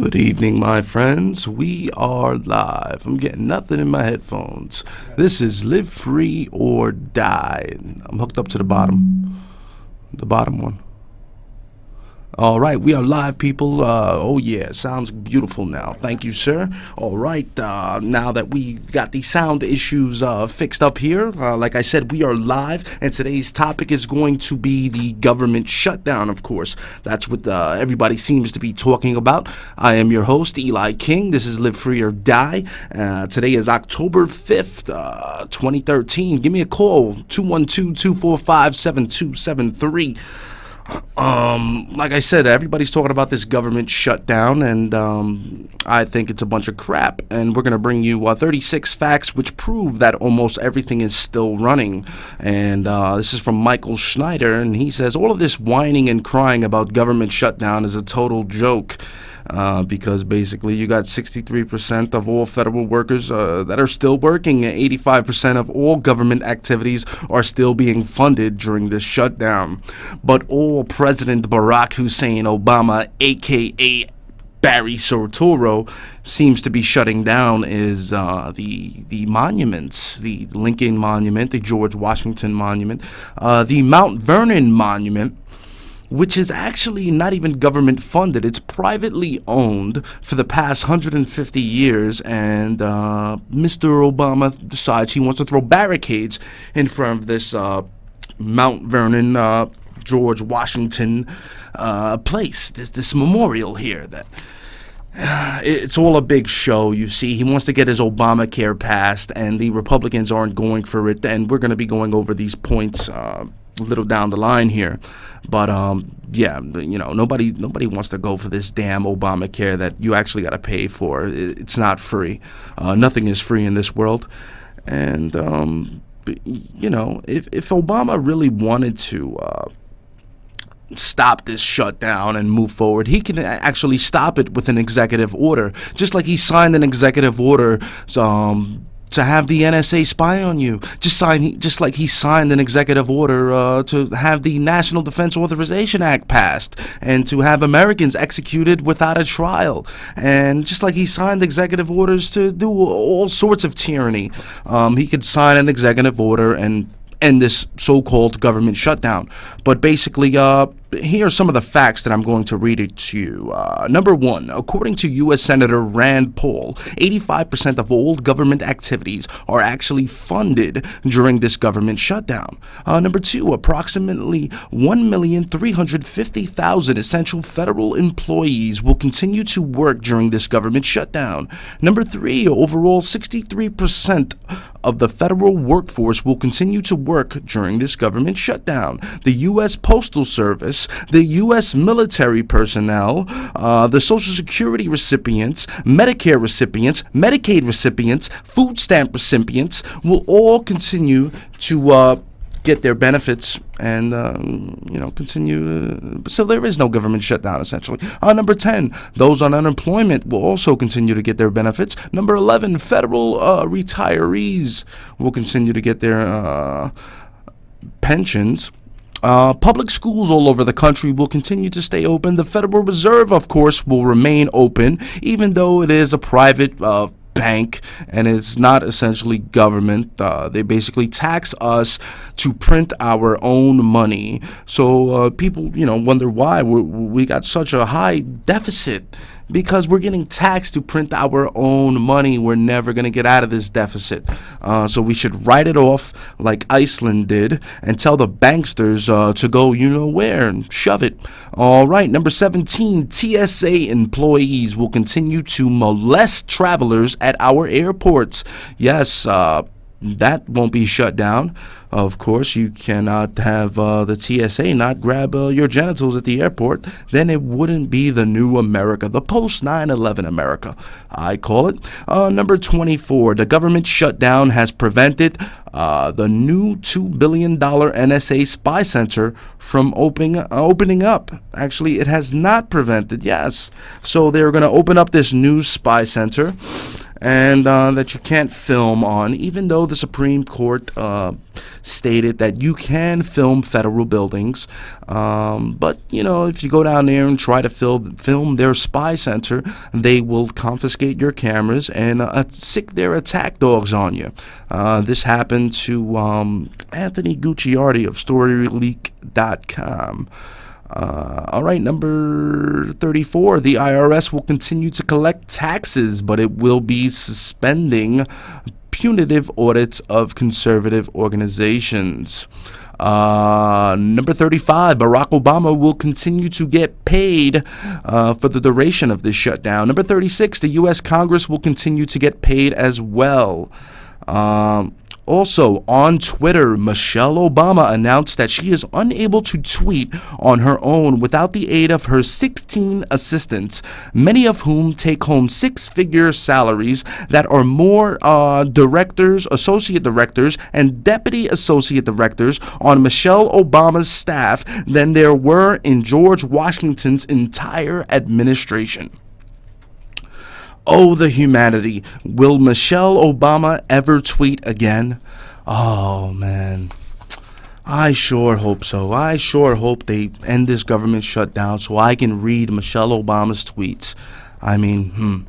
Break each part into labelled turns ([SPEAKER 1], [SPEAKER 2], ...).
[SPEAKER 1] Good evening, my friends. We are live. I'm getting nothing in my headphones. This is Live Free or Die. I'm hooked up to the bottom one. All right, we are live, people. Oh, yeah, sounds beautiful now. Thank you, sir. All right, now that we got the sound issues fixed up here, like I said, we are live, and today's topic is going to be the government shutdown, of course. That's what everybody seems to be talking about. I am your host, Eli King. This is Live Free or Die. Today is October 5th, 2013. Give me a call, 212-245-7273. Like I said, everybody's talking about this government shutdown, and I think it's a bunch of crap. And we're going to bring you 36 facts which prove that almost everything is still running. And this is from Michael Schneider, and he says, all of this whining and crying about government shutdown is a total joke. Because basically you got 63% of all federal workers that are still working, and 85% of all government activities are still being funded during this shutdown. But all President Barack Hussein Obama, aka Barry Soetoro, seems to be shutting down is the monuments, the Lincoln Monument, the George Washington Monument, the Mount Vernon Monument, which is actually not even government funded. It's privately owned for the past 150 years, and Mr. Obama decides he wants to throw barricades in front of this Mount Vernon George Washington place, this memorial here that... It's all a big show, you see. He wants to get his Obamacare passed, and the Republicans aren't going for it, and we're going to be going over these points a little down the line here. But yeah, you know, nobody wants to go for this damn Obamacare that you actually got to pay for. It's not free. Nothing is free in this world. And you know, if Obama really wanted to stop this shutdown and move forward, he can actually stop it with an executive order, just like he signed an executive order to have the NSA spy on you. Just like he signed an executive order to have the National Defense Authorization Act passed and to have Americans executed without a trial. And just like he signed executive orders to do all sorts of tyranny, he could sign an executive order and end this so-called government shutdown. But basically, here are some of the facts that I'm going to read it to you. Number one, according to U.S. Senator Rand Paul, 85% of all government activities are actually funded during this government shutdown. Number two, approximately 1,350,000 essential federal employees will continue to work during this government shutdown. Number three, overall 63% of the federal workforce will continue to work during this government shutdown. The U.S. Postal Service, the U.S. military personnel, the Social Security recipients, Medicare recipients, Medicaid recipients, food stamp recipients will all continue to get their benefits and, you know, continue. So there is no government shutdown, essentially. Number 10, those on unemployment will also continue to get their benefits. Number 11, federal retirees will continue to get their pensions. Public schools all over the country will continue to stay open. The Federal Reserve, of course, will remain open, even though it is a private bank and it's not essentially government. They basically tax us to print our own money. So people, you know, wonder why we got such a high deficit. Because we're getting taxed to print our own money. We're never going to get out of this deficit. So we should write it off like Iceland did and tell the banksters to go you know where and shove it. All right, number 17, TSA employees will continue to molest travelers at our airports. Yes, that won't be shut down. Of course, you cannot have the TSA not grab your genitals at the airport. Then it wouldn't be the new America, the post-9/11 America, I call it. Number 24, the government shutdown has prevented the new $2 billion NSA spy center from opening up. Actually, it has not prevented, yes. So they're going to open up this new spy center. and that you can't film on, even though the Supreme Court stated that you can film federal buildings. But, if you go down there and try to film their spy center, they will confiscate your cameras and sick their attack dogs on you. This happened to Anthony Gucciardi of StoryLeak.com. All right, number 34. The IRS will continue to collect taxes, but it will be suspending punitive audits of conservative organizations. Number 35, Barack Obama will continue to get paid for the duration of this shutdown. Number 36, the U.S. Congress will continue to get paid as well. Also, on Twitter, Michelle Obama announced that she is unable to tweet on her own without the aid of her 16 assistants, many of whom take home six-figure salaries that are more directors, associate directors, and deputy associate directors on Michelle Obama's staff than there were in George Washington's entire administration. Oh, the humanity. Will Michelle Obama ever tweet again? Oh, man. I sure hope so. I sure hope they end this government shutdown so I can read Michelle Obama's tweets. I mean,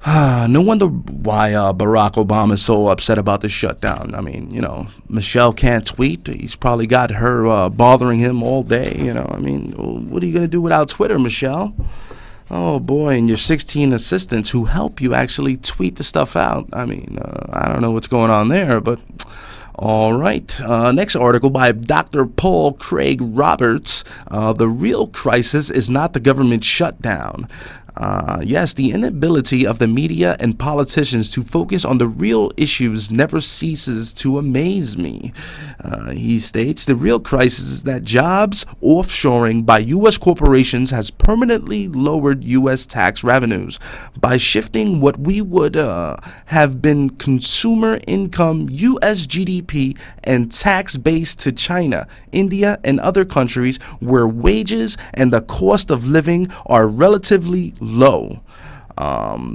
[SPEAKER 1] no wonder why Barack Obama is so upset about the shutdown. I mean, Michelle can't tweet. He's probably got her bothering him all day. What are you going to do without Twitter, Michelle? Oh, boy, and your 16 assistants who help you actually tweet the stuff out. I mean, I don't know what's going on there, but all right. Next article by Dr. Paul Craig Roberts. The real crisis is not the government shutdown. Yes, the inability of the media and politicians to focus on the real issues never ceases to amaze me. He states the real crisis is that jobs offshoring by U.S. corporations has permanently lowered U.S. tax revenues by shifting what we would have been consumer income, U.S. GDP, and tax base to China, India, and other countries where wages and the cost of living are relatively low.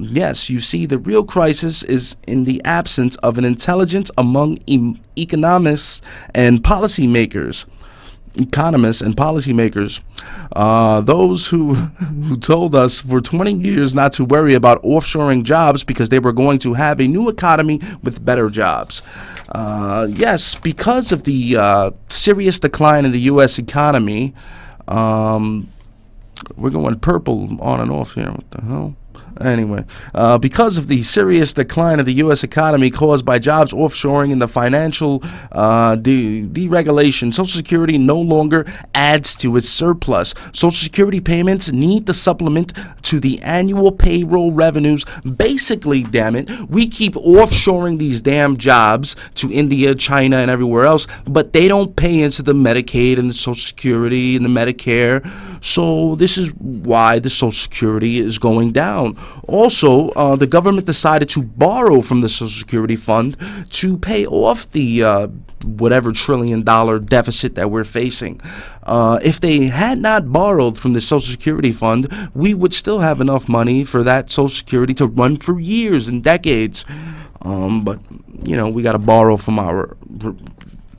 [SPEAKER 1] Yes, you see, the real crisis is in the absence of an intelligence among economists and policymakers. Those who told us for 20 years not to worry about offshoring jobs because they were going to have a new economy with better jobs. Yes, because of the serious decline in the U.S. economy, we're going purple on and off here. What the hell? Anyway, because of the serious decline of the U.S. economy caused by jobs offshoring and the financial deregulation, Social Security no longer adds to its surplus. Social Security payments need to supplement to the annual payroll revenues. Basically, damn it, we keep offshoring these damn jobs to India, China, and everywhere else, but they don't pay into the Medicaid and the Social Security and the Medicare. So this is why the Social Security is going down. Also, the government decided to borrow from the Social Security fund to pay off the whatever $1 trillion deficit that we're facing. If they had not borrowed from the Social Security fund, we would still have enough money for that Social Security to run for years and decades. But, we got to borrow from our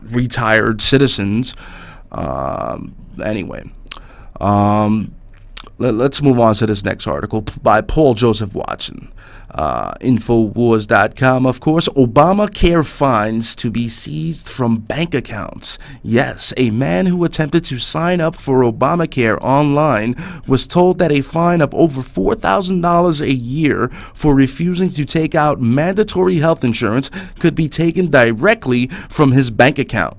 [SPEAKER 1] retired citizens. Anyway. Let's move on to this next article by Paul Joseph Watson. Infowars.com, of course. Obamacare fines to be seized from bank accounts. Yes, a man who attempted to sign up for Obamacare online was told that a fine of over $4,000 a year for refusing to take out mandatory health insurance could be taken directly from his bank account.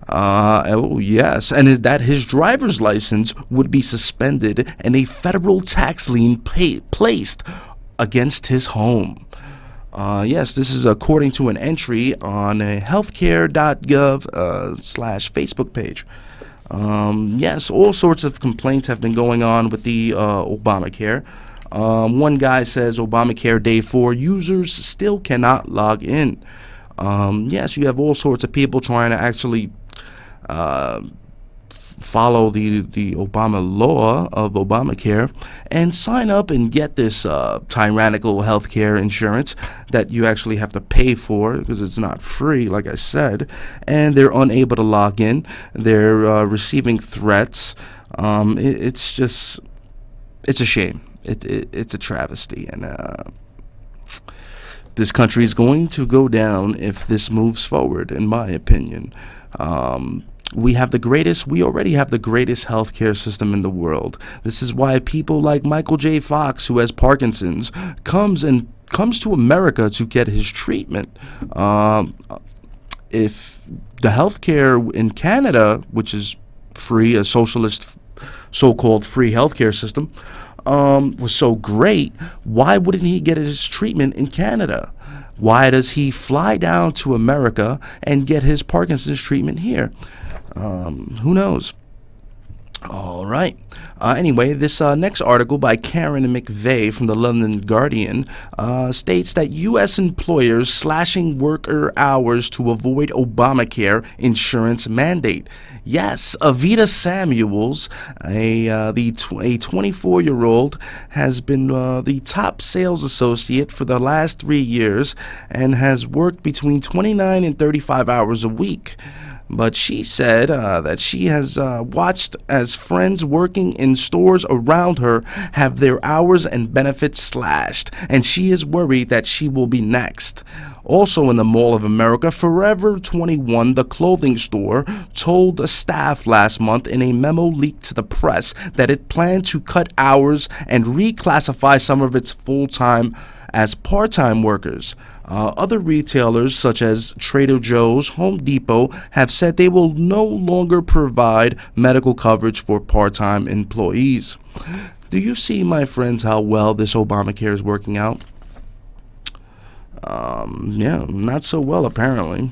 [SPEAKER 1] Oh, yes, and that his driver's license would be suspended and a federal tax lien placed against his home. Yes, this is according to an entry on a healthcare.gov / Facebook page. Yes, all sorts of complaints have been going on with the Obamacare. One guy says Obamacare Day 4 users still cannot log in. Yes, you have all sorts of people trying to actually follow the Obama law of Obamacare and sign up and get this tyrannical healthcare insurance that you actually have to pay for because it's not free, like I said, and they're unable to log in. They're receiving threats. It's a shame. It's a travesty, and this country is going to go down if this moves forward, in my opinion. We already have the greatest healthcare system in the world. This is why people like Michael J. Fox, who has Parkinson's, comes to America to get his treatment. If the healthcare in Canada, which is free, a socialist so-called free healthcare system, was so great, why wouldn't he get his treatment in Canada? Why does he fly down to America and get his Parkinson's treatment here? Who knows? All right. Anyway, this next article by Karen McVeigh from the London Guardian states that U.S. employers slashing worker hours to avoid Obamacare insurance mandate. Yes, Avita Samuels, a 24-year-old, has been the top sales associate for the last 3 years and has worked between 29 and 35 hours a week. But she said that she has watched as friends working in stores around her have their hours and benefits slashed, and she is worried that she will be next. Also in the Mall of America, Forever 21, the clothing store, told the staff last month in a memo leaked to the press that it planned to cut hours and reclassify some of its full-time as part-time workers. Other retailers such as Trader Joe's, Home Depot have said they will no longer provide medical coverage for part-time employees. Do you see, my friends, how well this Obamacare is working out? Yeah, not so well apparently.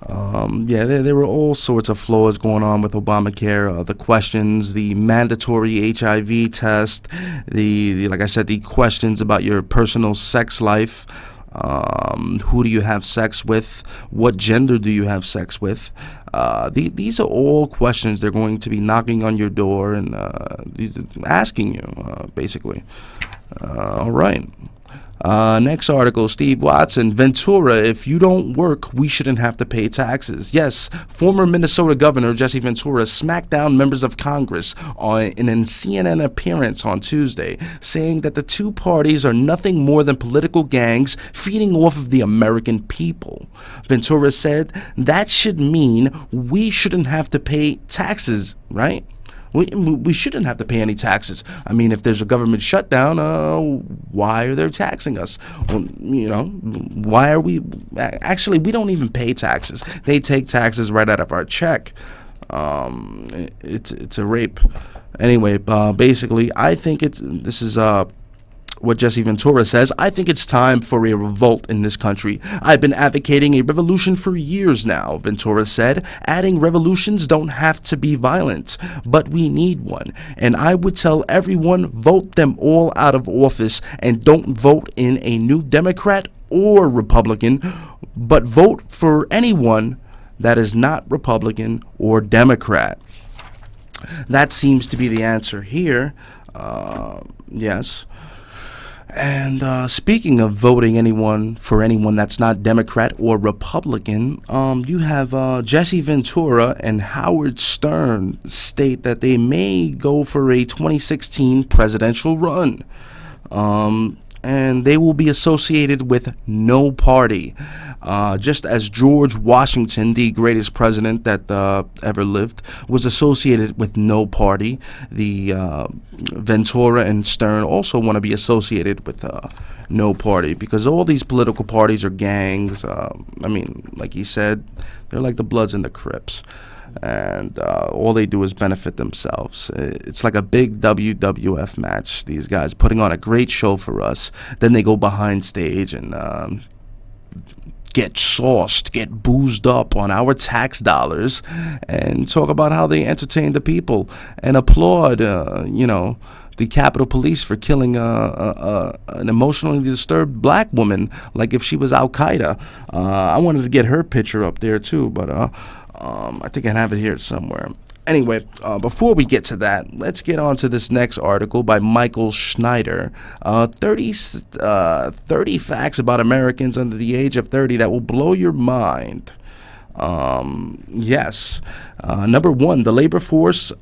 [SPEAKER 1] There were all sorts of flaws going on with Obamacare. The questions, the mandatory HIV test, the like I said, the questions about your personal sex life. Who do you have sex with? What gender do you have sex with? These are all questions they're going to be knocking on your door and asking you, basically. All right. Next article, Steve Watson, Ventura, if you don't work, we shouldn't have to pay taxes. Yes, former Minnesota Governor Jesse Ventura smacked down members of Congress in a CNN appearance on Tuesday, saying that the two parties are nothing more than political gangs feeding off of the American people. Ventura said that should mean we shouldn't have to pay taxes, right? We shouldn't have to pay any taxes. I mean, if there's a government shutdown, why are they taxing us? Well, why are we? Actually, we don't even pay taxes. They take taxes right out of our check. It's a rape. Anyway, basically, I think this is what Jesse Ventura says. I think it's time for a revolt in this country. I've been advocating a revolution for years now, Ventura said, adding revolutions don't have to be violent, but we need one. And I would tell everyone, vote them all out of office and don't vote in a new Democrat or Republican, but vote for anyone that is not Republican or Democrat. That seems to be the answer here. Yes. And speaking of voting for anyone that's not Democrat or Republican, you have Jesse Ventura and Howard Stern state that they may go for a 2016 presidential run. And they will be associated with no party. Just as George Washington, the greatest president that ever lived, was associated with no party, the Ventura and Stern also want to be associated with no party, because all these political parties are gangs. Like he said, they're like the Bloods and the Crips. And all they do is benefit themselves. It's like a big WWF match. These guys putting on a great show for us. Then they go behind stage and get sauced, get boozed up on our tax dollars, and talk about how they entertain the people and applaud, the Capitol Police for killing an emotionally disturbed black woman, like if she was Al Qaeda. I wanted to get her picture up there too, but I think I have it here somewhere. Anyway, before we get to that, let's get on to this next article by Michael Schneider. 30 facts about Americans under the age of 30 that will blow your mind. Yes. Number one, the labor force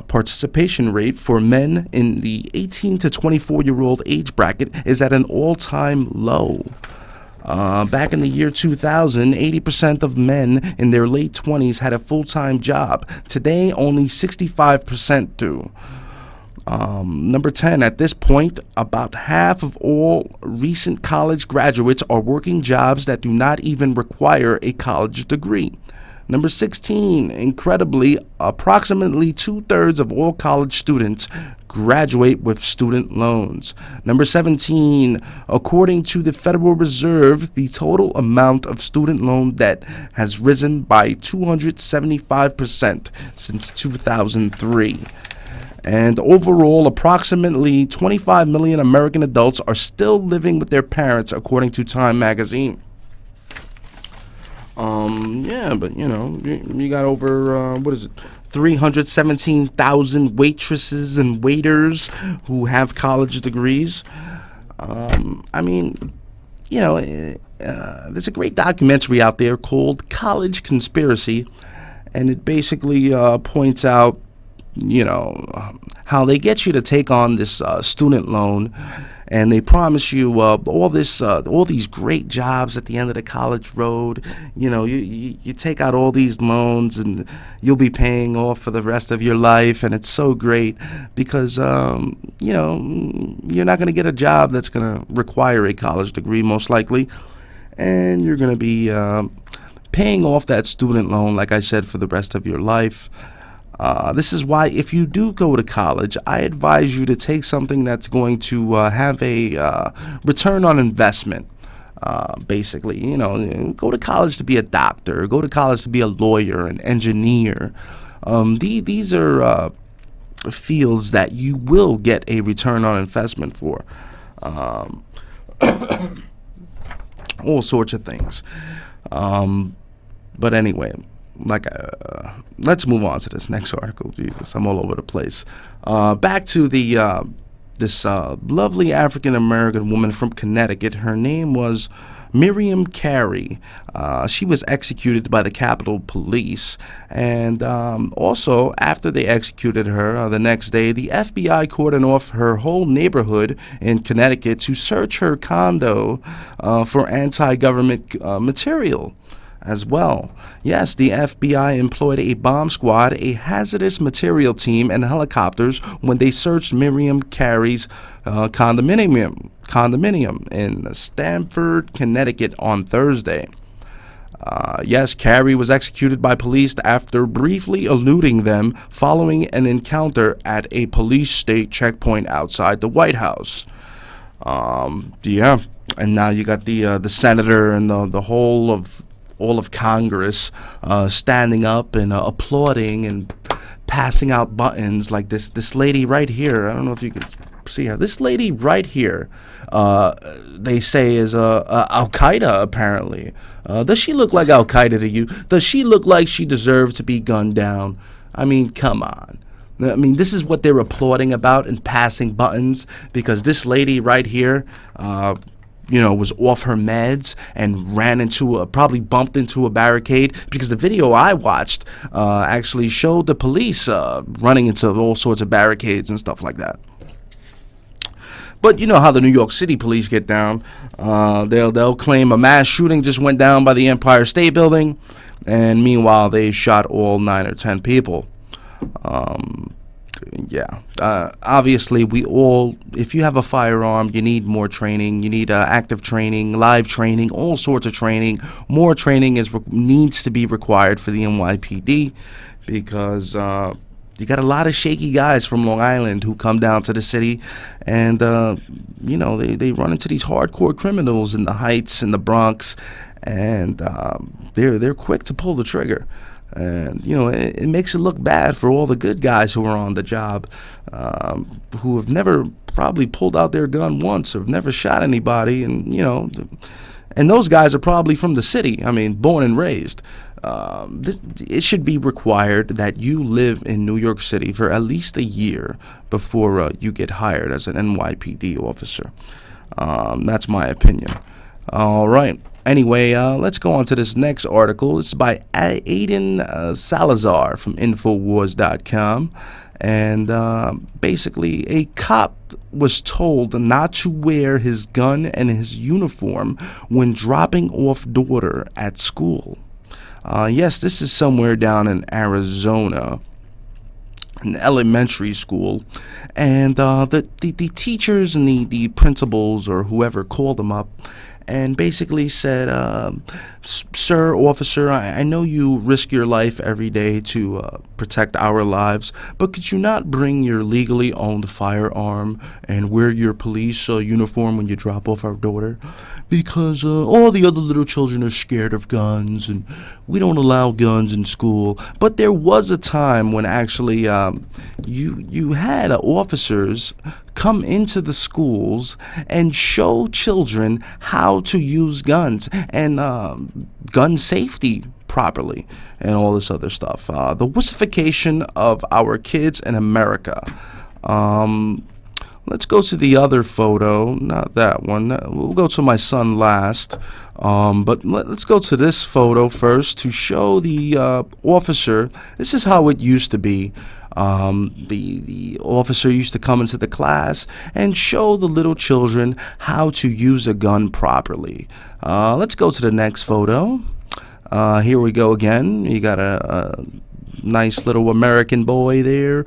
[SPEAKER 1] participation rate for men in the 18 to 24-year-old age bracket is at an all-time low. Back in the year 2000, 80% of men in their late 20s had a full-time job. Today, only 65% do. Number 10, at this point, about half of all recent college graduates are working jobs that do not even require a college degree. Number 16, incredibly, approximately 2/3 of all college students graduate with student loans. Number 17, according to the Federal Reserve, the total amount of student loan debt has risen by 275% since 2003. And overall, approximately 25 million American adults are still living with their parents, according to Time magazine. Yeah, but you got over, 317,000 waitresses and waiters who have college degrees. There's a great documentary out there called College Conspiracy, and it basically points out, how they get you to take on this student loan, and they promise you all these great jobs at the end of the college road. You take out all these loans, and you'll be paying off for the rest of your life, and it's so great because you're not going to get a job that's going to require a college degree, most likely, and you're going to be paying off that student loan, like I said, for the rest of your life. This is why, if you do go to college, I advise you to take something that's going to have a return on investment. Basically, go to college to be a doctor, go to college to be a lawyer, an engineer. These are fields that you will get a return on investment for. All sorts of things. But anyway, let's move on to this next article. Jesus, I'm all over the place. Back to this lovely African American woman from Connecticut. Her name was Miriam Carey. She was executed by the Capitol Police, and also after they executed her the next day, the FBI cordoned off her whole neighborhood in Connecticut to search her condo for anti-government material as well. Yes, the FBI employed a bomb squad, a hazardous material team, and helicopters when they searched Miriam Carey's condominium in Stamford, Connecticut on Thursday. Yes, Carey was executed by police after briefly eluding them following an encounter at a police state checkpoint outside the White House. Yeah, and now you got the senator and the whole of all of Congress standing up and applauding and passing out buttons like this lady right here. I don't know if you can see her. This lady right here, they say is Al-Qaeda, apparently. Does she look like Al-Qaeda to you? Does she look like she deserves to be gunned down? I mean, come on. I mean, this is what they're applauding about and passing buttons, because this lady right here, was off her meds and probably bumped into a barricade, because the video I watched actually showed the police running into all sorts of barricades and stuff like that. But you know how the New York City police get down. They'll claim a mass shooting just went down by the Empire State Building, and meanwhile they shot all 9 or 10 people. Obviously, if you have a firearm, you need more training. You need active training, live training, all sorts of training. More training needs to be required for the NYPD, because you got a lot of shaky guys from Long Island who come down to the city, and they run into these hardcore criminals in the Heights and the Bronx, and they're quick to pull the trigger. And it makes it look bad for all the good guys who are on the job, who have never probably pulled out their gun once or have never shot anybody, and those guys are probably from the city. I mean, born and raised. it should be required that you live in New York City for at least a year before you get hired as an NYPD officer. That's my opinion. All right. Anyway, let's go on to this next article. It's by Aiden Salazar from Infowars.com. And basically, a cop was told not to wear his gun and his uniform when dropping off daughter at school. Yes, this is somewhere down in Arizona, an elementary school, and the teachers and the principals or whoever called them up and basically said, sir, officer, I know you risk your life every day to protect our lives, but could you not bring your legally owned firearm and wear your police uniform when you drop off our daughter? Because all the other little children are scared of guns, and we don't allow guns in school. But there was a time when actually you had officers come into the schools and show children how to use guns and gun safety properly and all this other stuff. The wussification of our kids in America. Let's go to the other photo, not that one. We'll go to my son last. But let's go to this photo first to show the officer. This is how it used to be. The officer used to come into the class and show the little children how to use a gun properly. Let's go to the next photo. Here we go again. You got a nice little American boy there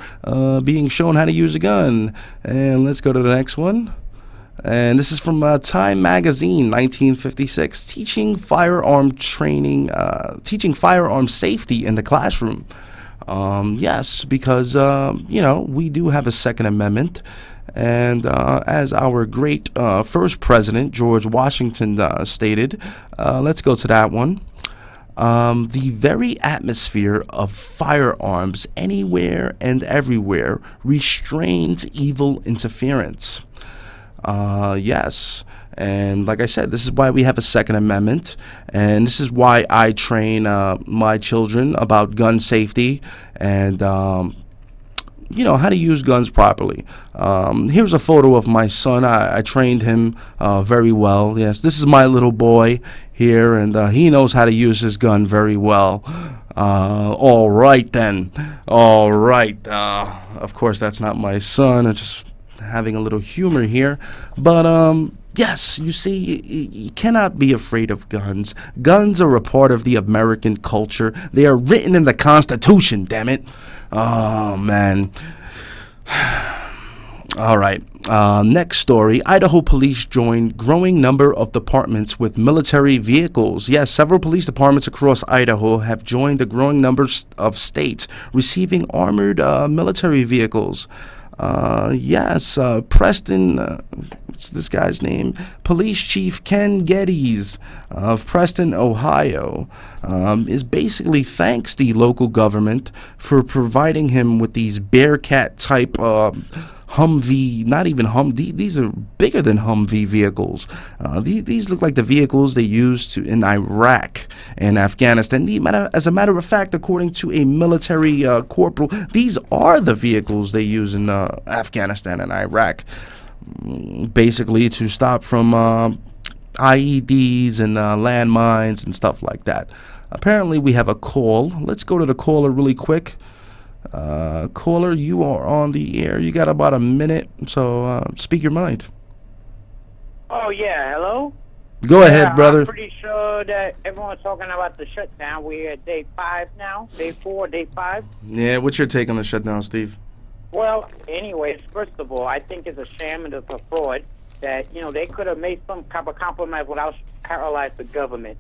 [SPEAKER 1] being shown how to use a gun. And let's go to the next one. And this is from Time Magazine, 1956, teaching firearm safety in the classroom. Yes, because, we do have a Second Amendment. And as our great first president, George Washington, stated, let's go to that one. The very atmosphere of firearms anywhere and everywhere restrains evil interference. Yes. And like I said, this is why we have a Second Amendment. And this is why I train my children about gun safety and, how to use guns properly. Here's a photo of my son. I trained him very well. Yes, this is my little boy here, and he knows how to use his gun very well. All right, then. All right. Of course, that's not my son. I'm just having a little humor here. But, yes, you see, you cannot be afraid of guns. Guns are a part of the American culture. They are written in the Constitution, damn it. Oh, man. All right. Next story. Idaho police joined growing number of departments with military vehicles. Yes, several police departments across Idaho have joined the growing numbers of states receiving armored military vehicles. Yes, Preston, what's this guy's name? Police Chief Ken Geddes of Preston, Ohio, is basically thanks the local government for providing him with these Bearcat type Humvee, not even these are bigger than Humvee vehicles. These look like the vehicles they used in Iraq and Afghanistan. As a matter of fact, according to a military corporal, these are the vehicles they use in Afghanistan and Iraq, basically to stop from IEDs and landmines and stuff like that. Apparently, we have a call. Let's go to the caller really quick. Caller, you are on the air. You got about a minute, so speak your mind.
[SPEAKER 2] Oh, yeah, hello?
[SPEAKER 1] Go ahead, brother.
[SPEAKER 2] I'm pretty sure that everyone's talking about the shutdown. We're at day 5 now, day 4, day 5.
[SPEAKER 1] Yeah, what's your take on the shutdown, Steve?
[SPEAKER 2] Well, anyways, first of all, I think it's a sham and it's a fraud that, they could have made some type of compromise without paralyzing the government.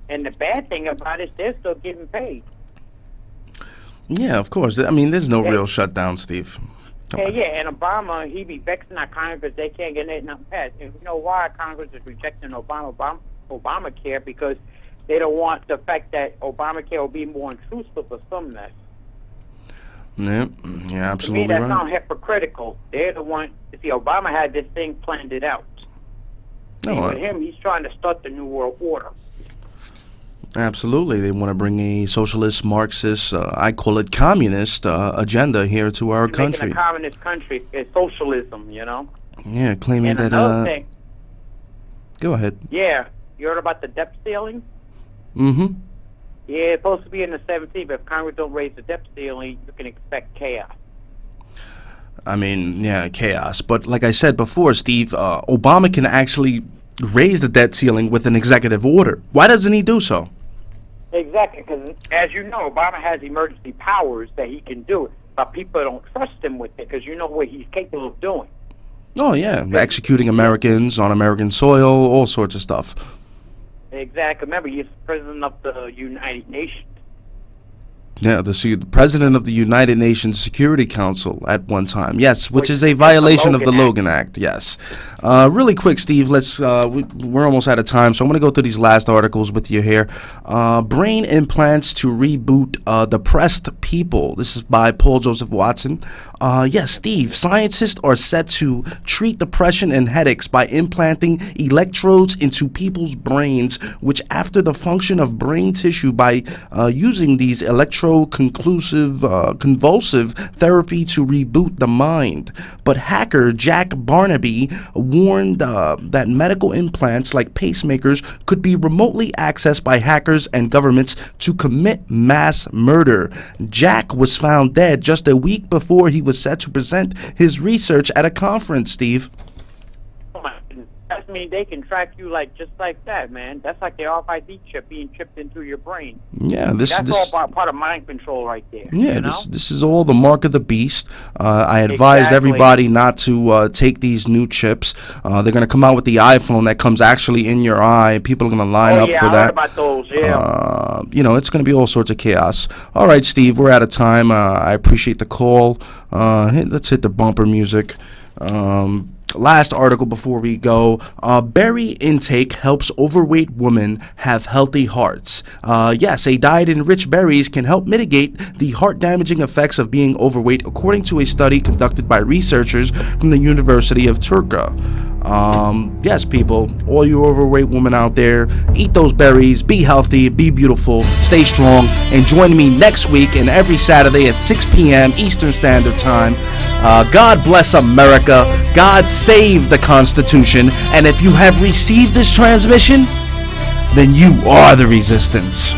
[SPEAKER 2] And the bad thing about it is they're still getting paid.
[SPEAKER 1] Yeah, of course. I mean, there's no real shutdown, Steve.
[SPEAKER 2] Yeah, and Obama, he be vexing our Congress. They can't get nothing passed. And you know why Congress is rejecting Obamacare? Because they don't want the fact that Obamacare will be more intrusive or some mess.
[SPEAKER 1] Yeah, absolutely
[SPEAKER 2] to me, that
[SPEAKER 1] right.
[SPEAKER 2] sounds hypocritical. They're the one. See, Obama had this thing planned it out.
[SPEAKER 1] No,
[SPEAKER 2] with him, he's trying to start the New World Order.
[SPEAKER 1] Absolutely. They want to bring a socialist, Marxist, I call it communist agenda here to our
[SPEAKER 2] Making
[SPEAKER 1] country.
[SPEAKER 2] a communist country is socialism, you know.
[SPEAKER 1] Yeah, claiming
[SPEAKER 2] And
[SPEAKER 1] that.
[SPEAKER 2] another thing,
[SPEAKER 1] Go ahead.
[SPEAKER 2] yeah, you heard about the debt ceiling?
[SPEAKER 1] Mm-hmm.
[SPEAKER 2] Yeah, it's supposed to be in the 17th, but if Congress don't raise the debt ceiling, you can expect chaos.
[SPEAKER 1] I mean, yeah, chaos. But like I said before, Steve, Obama can actually raise the debt ceiling with an executive order. Why doesn't he do so?
[SPEAKER 2] Exactly, because as you know, Obama has emergency powers that he can do it, but people don't trust him with it because you know what he's capable of doing.
[SPEAKER 1] Oh, yeah, executing Americans on American soil, all sorts of stuff.
[SPEAKER 2] Exactly. Remember, he's president of the United Nations.
[SPEAKER 1] Yeah, the president of the United Nations Security Council at one time. Yes, which
[SPEAKER 2] Which
[SPEAKER 1] is
[SPEAKER 2] is
[SPEAKER 1] a
[SPEAKER 2] the
[SPEAKER 1] violation of the
[SPEAKER 2] Logan
[SPEAKER 1] Logan Act. Yes. Really quick, Steve. We're almost out of time, so I'm going to go through these last articles with you here. Brain implants to reboot depressed people. This is by Paul Joseph Watson. Yes, Steve. Scientists are set to treat depression and headaches by implanting electrodes into people's brains, which after the function of brain tissue by using these convulsive therapy to reboot the mind. But hacker Jack Barnaby warned that medical implants like pacemakers could be remotely accessed by hackers and governments to commit mass murder. Jack was found dead just a week before he was set to present his research at a conference, Steve.
[SPEAKER 2] Oh my goodness. That means they can track you just like that, man. That's like the RFID chip being chipped into your brain.
[SPEAKER 1] Yeah,
[SPEAKER 2] That's all part of mind control right there.
[SPEAKER 1] Yeah,
[SPEAKER 2] you know?
[SPEAKER 1] this is all the mark of the beast. I advised everybody not to take these new chips. They're going to come out with the iPhone that comes actually in your eye. People are going to line up for
[SPEAKER 2] I
[SPEAKER 1] that.
[SPEAKER 2] heard about those, yeah.
[SPEAKER 1] It's going to be all sorts of chaos. All right, Steve, we're out of time. I appreciate the call. Let's hit the bumper music. Last article before we go. Berry intake helps overweight women have healthy hearts. Yes, a diet in rich berries can help mitigate the heart-damaging effects of being overweight, according to a study conducted by researchers from the University of Turku. Yes, people, all you overweight women out there, eat those berries, be healthy, be beautiful, stay strong, and join me next week and every Saturday at 6 p.m. Eastern Standard Time. God bless America. God save the Constitution. And if you have received this transmission, then you are the resistance.